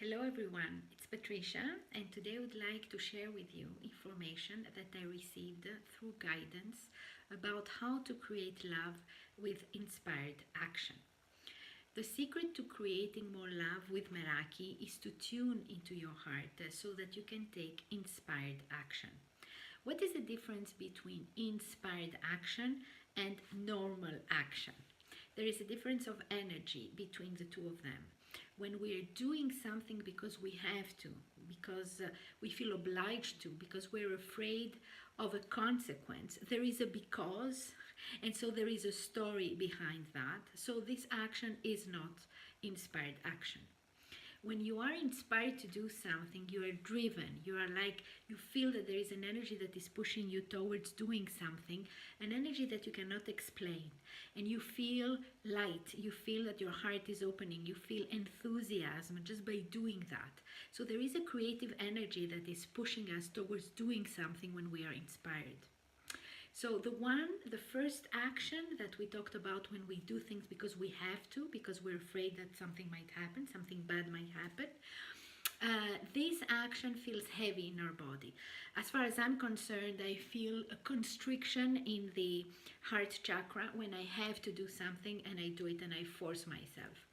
Hello everyone, it's Patricia, and today I would like to share with you information that I received through guidance about how to create love with inspired action. The secret to creating more love with Meraki is to tune into your heart so that you can take inspired action. What is the difference between inspired action and normal action? There is a difference of energy between the two of them. When we are doing something because we have to, because we feel obliged to, because we're afraid of a consequence, there is a because, and so there is a story behind that. So this action is not inspired action. When you are inspired to do something, you are driven, you feel that there is an energy that is pushing you towards doing something, an energy that you cannot explain, and you feel light, you feel that your heart is opening, you feel enthusiasm just by doing that. So there is a creative energy that is pushing us towards doing something when we are inspired. So the first action that we talked about when we do things because we have to, because we're afraid that something might happen, something bad might happen, this action feels heavy in our body. As far as I'm concerned, I feel a constriction in the heart chakra when I have to do something and I do it and I force myself.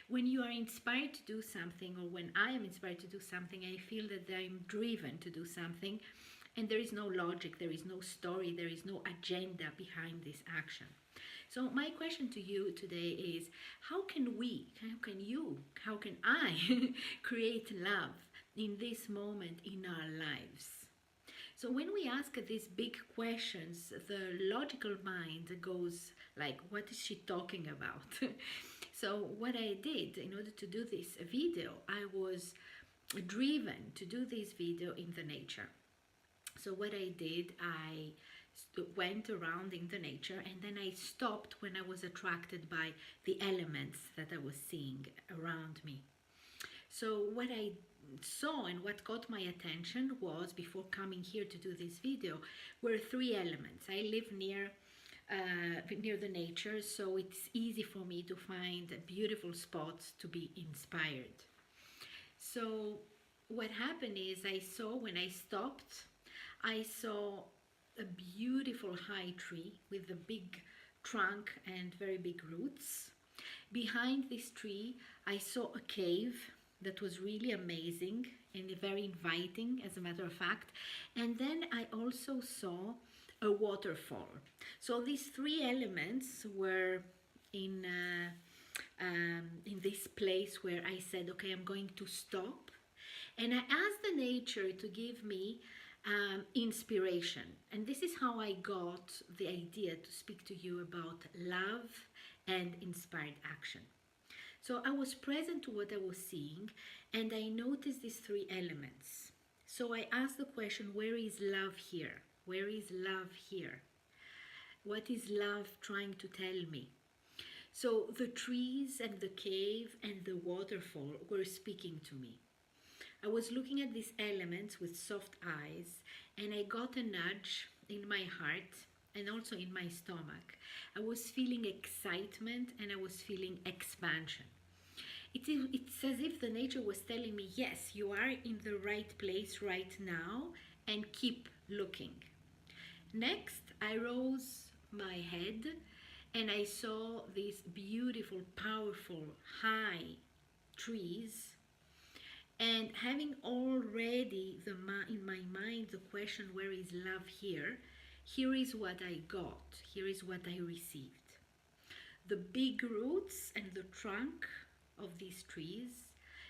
When you are inspired to do something, or when I am inspired to do something, I feel that I'm driven to do something. And there is no logic, there is no story, there is no agenda behind this action. So my question to you today is, how can I create love in this moment in our lives? So when we ask these big questions, the logical mind goes like, what is she talking about? So what I did in order to do this video, I was driven to do this video in the nature. So what I did, I went around in the nature, and then I stopped when I was attracted by the elements that I was seeing around me. So what I saw and what caught my attention was, before coming here to do this video, were three elements. I live near the nature, so it's easy for me to find beautiful spots to be inspired. So what happened is, when I stopped, I saw a beautiful high tree with a big trunk and very big roots. Behind this tree, I saw a cave that was really amazing and very inviting, as a matter of fact. And then I also saw a waterfall. So these three elements were in this place where I said, okay, I'm going to stop. And I asked the nature to give me inspiration. And this is how I got the idea to speak to you about love and inspired action. So I was present to what I was seeing, and I noticed these three elements. So I asked the question, where is love here? Where is love here? What is love trying to tell me? So the trees and the cave and the waterfall were speaking to me. I was looking at these elements with soft eyes, and I got a nudge in my heart and also in my stomach. I was feeling excitement and I was feeling expansion. It's as if the nature was telling me, yes, you are in the right place right now, and keep looking. Next, I rose my head and I saw these beautiful, powerful, high trees. And having already in my mind the question, where is love here? Here is what I got. Here is what I received. The big roots and the trunk of these trees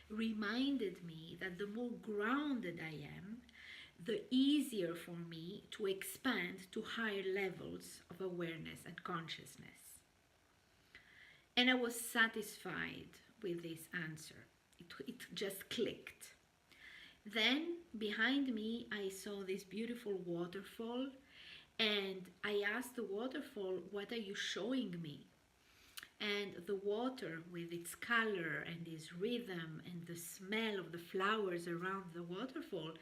reminded me that the more grounded I am, the easier for me to expand to higher levels of awareness and consciousness. And I was satisfied with this answer. It just clicked. Then behind me I saw this beautiful waterfall, and I asked the waterfall, what are you showing me? And the water, with its color and its rhythm and the smell of the flowers around the waterfall,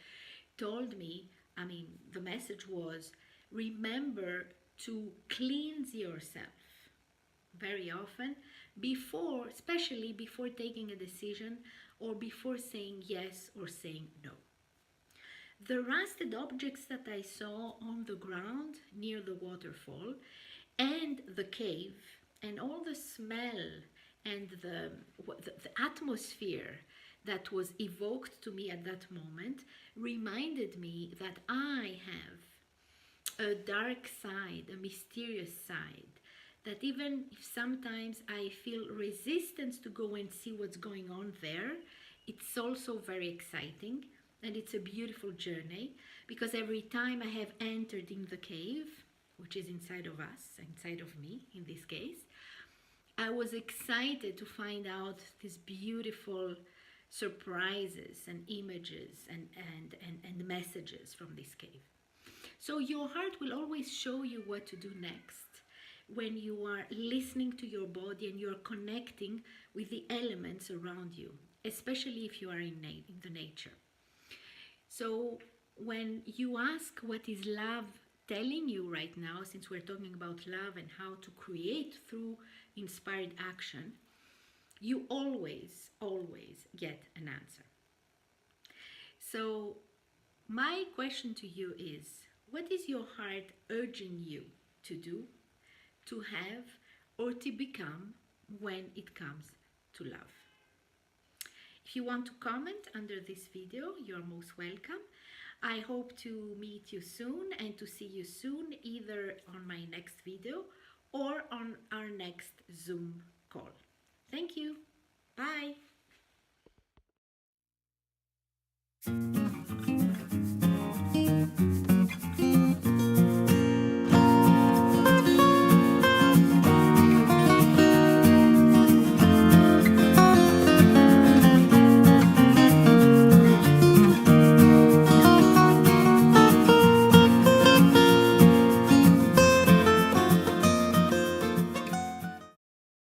told me, the message was, remember to cleanse yourself very often, especially before taking a decision or before saying yes or saying no. The rusted objects that I saw on the ground near the waterfall and the cave and all the smell and the atmosphere that was evoked to me at that moment reminded me that I have a dark side, a mysterious side, that even if sometimes I feel resistance to go and see what's going on there, it's also very exciting and it's a beautiful journey, because every time I have entered in the cave, which is inside of us, inside of me in this case, I was excited to find out these beautiful surprises and images and messages from this cave. So your heart will always show you what to do next when you are listening to your body and you're connecting with the elements around you, especially if you are in the nature. So when you ask what is love telling you right now, since we're talking about love and how to create through inspired action, you always get an answer. So my question to you is, what is your heart urging you to do, to have, or to become when it comes to love? If you want to comment under this video, you're most welcome. I hope to meet you soon and to see you soon, either on my next video or on our next Zoom call. Thank you. Bye.